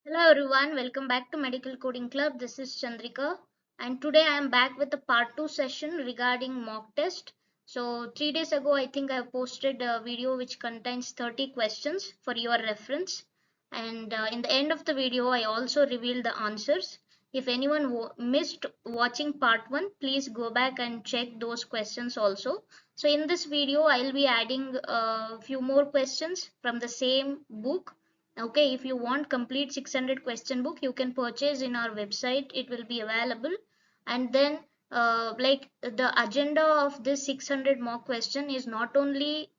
Hello everyone, welcome back to Medical Coding Club. This is Chandrika, and today I am back with the part 2 session regarding mock test. So 3 days ago I think I posted a video which contains 30 questions for your reference, and in the end of the video I also revealed the answers. If anyone missed watching part 1, please go back and check those questions also. So in this video I'll be adding a few more questions from the same book. Okay, if you want complete 600 question book, you can purchase in our website. It will be available. And then like the agenda of this 600 mock question is not only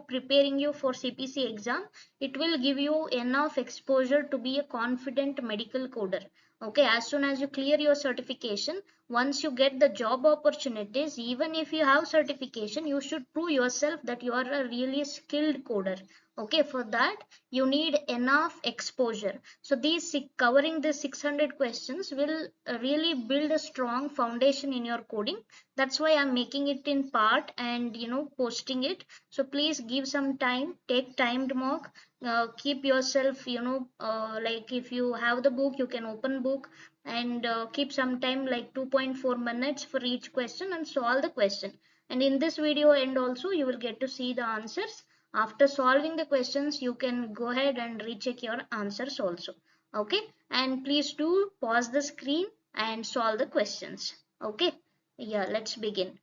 preparing you for CPC exam, it will give you enough exposure to be a confident medical coder. Okay, as soon as you clear your certification, once you get the job opportunities, even if you have certification, you should prove yourself that you are a really skilled coder. Okay, for that you need enough exposure. So these covering the 600 questions will really build a strong foundation in your coding. That's why I'm making it in part and posting it. So please give some time, take timed mock, keep yourself like if you have the book you can open book and keep some time like 2.4 minutes for each question and solve the question. And in this video end also you will get to see the answers. After solving the questions, you can go ahead and recheck your answers also. Okay, and please do pause the screen and solve the questions. Okay, yeah, let's begin.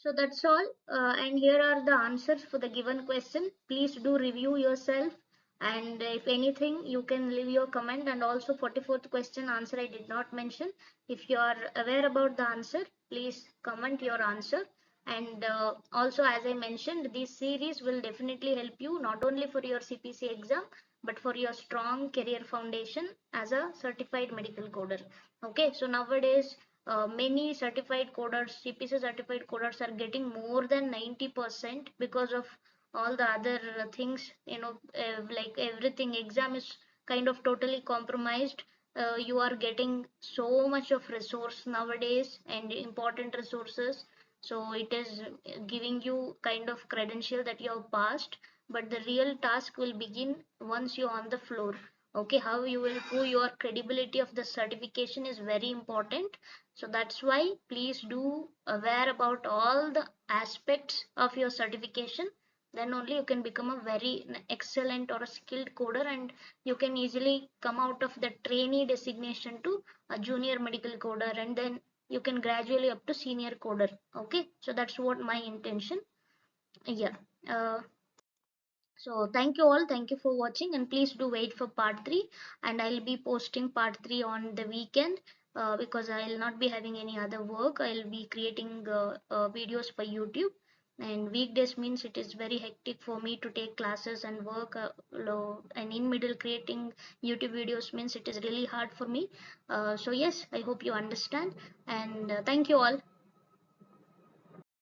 So that's all. And here are the answers for the given question. Please do review yourself. And if anything, you can leave your comment. And also 44th question answer I did not mention. If you are aware about the answer, please comment your answer. And also, as I mentioned, this series will definitely help you not only for your CPC exam, but for your strong career foundation as a certified medical coder. Okay, so nowadays many certified coders, CPC certified coders are getting more than 90% because of all the other things, like everything exam is kind of totally compromised. You are getting so much of resource nowadays and important resources, so it is giving you kind of credential that you have passed, but the real task will begin once you're on the floor. Okay, how you will prove your credibility of the certification is very important. So that's why please do aware about all the aspects of your certification. Then only you can become a very excellent or a skilled coder, and you can easily come out of the trainee designation to a junior medical coder, and then you can gradually up to senior coder. Okay, so that's what my intention. Yeah. uh, so thank you all, thank you for watching, and please do wait for part 3, and I'll be posting part 3 on the weekend, because I'll not be having any other work. I'll be creating videos for YouTube, and weekdays means it is very hectic for me to take classes and work, and in middle creating YouTube videos means it is really hard for me. So yes, I hope you understand, and thank you all.